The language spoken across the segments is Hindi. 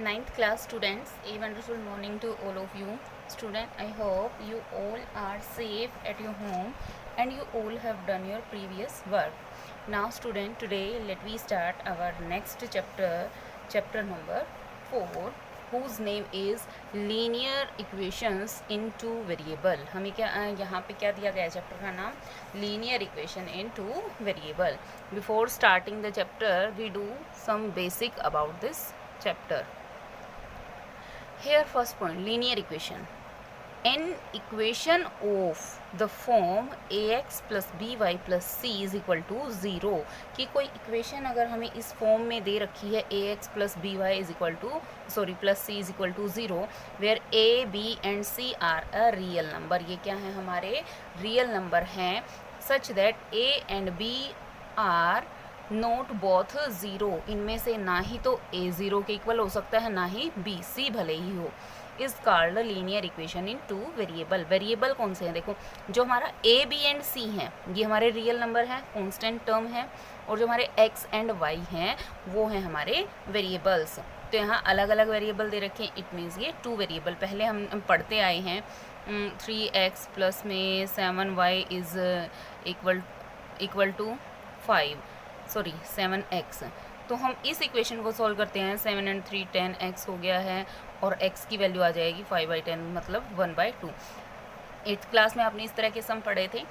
Ninth class students, a wonderful morning to all of you. Student, I hope you all are safe at your home and you all have done your previous work. Now student, today let me start our next chapter number 4, whose name is linear equations in two variable. हमें क्या यहाँ पे क्या दिया गया है चैप्टर का नाम? linear equation in two variable. Before starting the chapter, we do some basic about this chapter. Here first point, linear equation. An equation of the form ax plus by plus c is equal to 0 कि कोई इक्वेशन अगर हमें इस फॉर्म में दे रखी है ax plus by is equal to plus c is equal to 0 where a b and c are a real number. ये क्या है? हमारे रियल नंबर हैं such that a and b are note both zero. इनमें से ना ही तो a ज़ीरो के इक्वल हो सकता है ना ही b, c भले ही हो. Is called linear equation in two variable. Variable कौन से हैं? देखो, जो हमारा a b एंड c हैं ये हमारे रियल नंबर हैं, कॉन्स्टेंट टर्म है, और जो हमारे x एंड y हैं वो हैं हमारे वेरिएबल्स. तो यहाँ अलग अलग वेरिएबल दे रखे हैं. इट मीन्स ये टू वेरिएबल. पहले हम पढ़ते आए हैं 3x प्लस में 7y is equal to 7x. तो हम इस इक्वेशन को सॉल्व करते हैं. 7 and 3 10x हो गया है और x की वैल्यू आ जाएगी 5/10 मतलब 1/2. 8th क्लास में आपने इस तरह के सम पढ़े थे.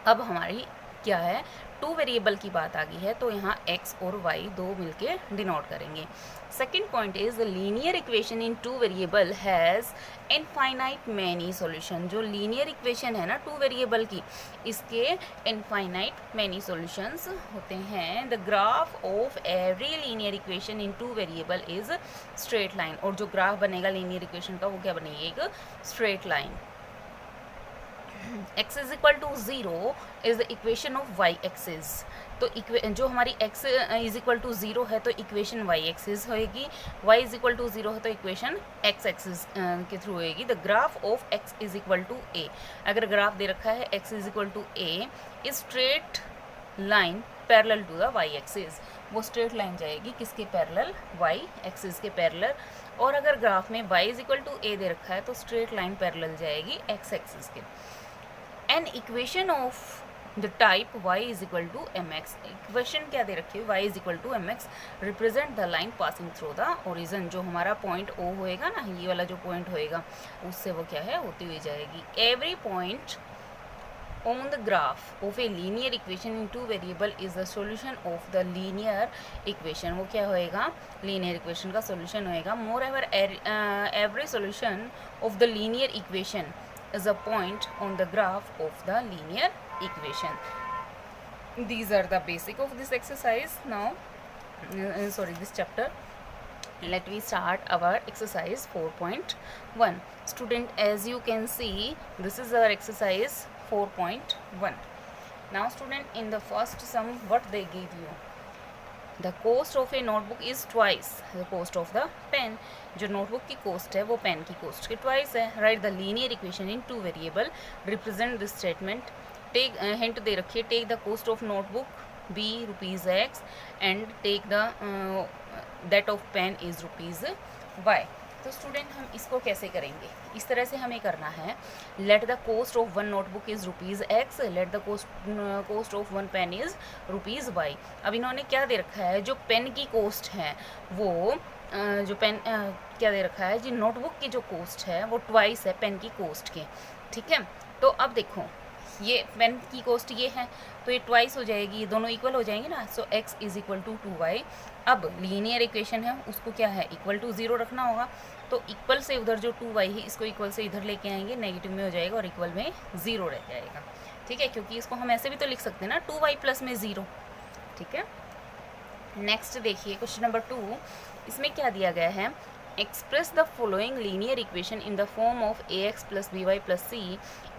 अब हमारी क्या है? टू वेरिएबल की बात आ गई है तो यहाँ x और y दो मिलके डिनोट करेंगे. Second point is linear equation in two variable has infinite many solution. जो लीनियर इक्वेशन है ना टू वेरिएबल की, इसके इनफाइनाइट मैनी सॉल्यूशंस होते हैं. The graph of every linear equation in two variable is straight line. और जो ग्राफ बनेगा लीनियर इक्वेशन का वो क्या बनेगी? एक straight line. x is equal to 0 is the equation of y axis. तो जो हमारी x इज इक्वल टू 0 है तो इक्वेशन y एक्सिस होएगी. y इज इक्वल टू 0 है तो इक्वेशन x एक्सिस के थ्रू होएगी. The graph of x is equal to a. अगर ग्राफ दे रखा है x is equal to a, is straight line parallel to the y axis. वो स्ट्रेट लाइन जाएगी किसके पैरेलल? y एक्सिस के पैरेलल. और अगर ग्राफ में y is equal to a दे रखा है तो स्ट्रेट लाइन पैरेलल जाएगी x एक्सिस के. An equation of the type y is equal to mx. Equation क्या दे रखी है? y is equal to mx represent the line passing through the origin. जो हमारा पॉइंट O होएगा ना, ये वाला जो पॉइंट होएगा उससे वो क्या है? होती हुई जाएगी. Every point on the graph of a linear equation in two variable is the solution of the linear equation. वो क्या होएगा? लीनियर इक्वेशन का सॉल्यूशन होएगा. Moreover every solution of the linear equation is a point on the graph of the linear equation. These are the basic of this exercise. Now this chapter. Let me start our exercise 4.1. Student, as you can see, this is our exercise 4.1. Now student, in the first sum what they give you? The cost of a notebook is twice the cost of the pen. जो नोटबुक की कॉस्ट है वो पेन की कॉस्ट के ट्वाइस है. Write the linear equation in two variable. Represent this statement. Take hint दे रखिए. Take the cost of notebook b ₹x and take the that of pen is ₹y. तो स्टूडेंट हम इसको कैसे करेंगे? इस तरह से हमें करना है. Let the cost of one notebook is ₹x. Let the cost of one pen is ₹y. अब इन्होंने क्या दे रखा है? जो पेन की कॉस्ट है वो जो पेन क्या दे रखा है? जो नोटबुक की जो कॉस्ट है वो ट्वाइस है पेन की कॉस्ट के. ठीक है. तो अब देखो, ये पेन की कॉस्ट ये है तो ये ट्वाइस हो जाएगी. ये दोनों इक्वल हो जाएंगे ना. So x is equal to 2y. अब लीनियर इक्वेशन है उसको क्या है? इक्वल टू 0 रखना होगा. तो इक्वल से उधर जो 2y है इसको इक्वल से इधर लेके आएंगे, नेगेटिव में हो जाएगा और इक्वल में 0 रह जाएगा. ठीक है, क्योंकि इसको हम ऐसे भी तो लिख सकते हैं ना 2y प्लस में 0. ठीक है. नेक्स्ट देखिए क्वेश्चन नंबर 2. इसमें क्या दिया गया है? Express the following linear equation in the form of ax plus by plus c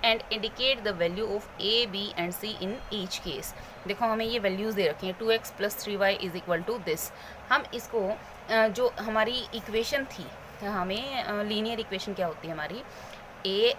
and indicate the value of a b and c in each case. देखो हमें ये वैल्यूज़ दे रखी हैं. 2x plus 3y is equal to this. हम इसको जो हमारी इक्वेशन थी, हमें लीनियर इक्वेशन क्या होती है हमारी?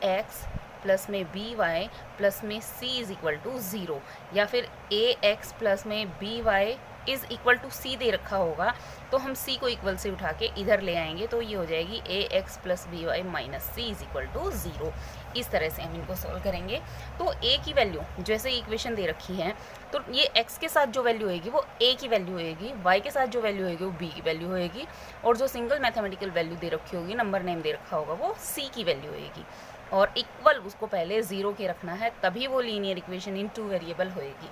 ax प्लस में by प्लस में c इज इक्वल टू 0, या फिर ax प्लस में by इज़ इक्वल टू सी दे रखा होगा तो हम सी को इक्वल से उठा के इधर ले आएंगे, तो ये हो जाएगी A X plus B Y minus C is equal to 0। इस तरह से हम इनको सॉल्व करेंगे। तो ए की वैल्यू जैसे इक्वेशन दे रखी है, तो ये एक्स के साथ जो वैल्यू होएगी वो ए की वैल्यू होएगी, वाई के साथ जो वैल्यू होएगी वो बी की वैल्यू होएगी, और जो सिंगल मैथमेटिकल वैल्यू दे रखी होगी, नंबर नेम दे रखा होगा, वो सी की वैल्यू होएगी। और इक्वल उसको पहले 0 के रखना है, तभी वो लीनियर इक्वेशन इन 2 वेरिएबल होएगी।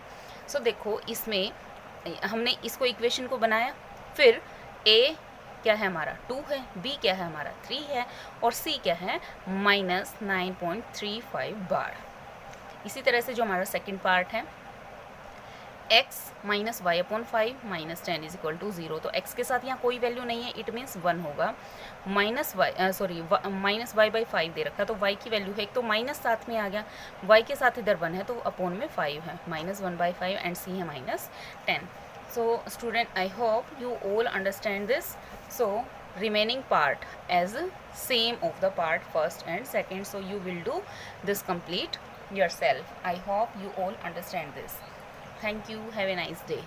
सो देखो इसमें हमने इसको इक्वेशन को बनाया, फिर ए क्या है हमारा 2 है, बी क्या है हमारा 3 है, और सी क्या है -9.35 बार। इसी तरह से जो हमारा सेकंड पार्ट है x minus y upon 5 minus 10 is equal to 0। तो x के साथ यहाँ कोई वैल्यू नहीं है, इट मीन्स 1 होगा। माइनस वाई बाई 5 दे रखा, तो y की वैल्यू है, एक तो माइनस साथ में आ गया, y के साथ इधर 1 है तो अपॉन में 5 है, -1/5 एंड c है -10। So student, I hope you all understand this. So remaining part as same of the part first and second, so you will do this complete yourself. I hope you all understand this. Thank you. Have a nice day.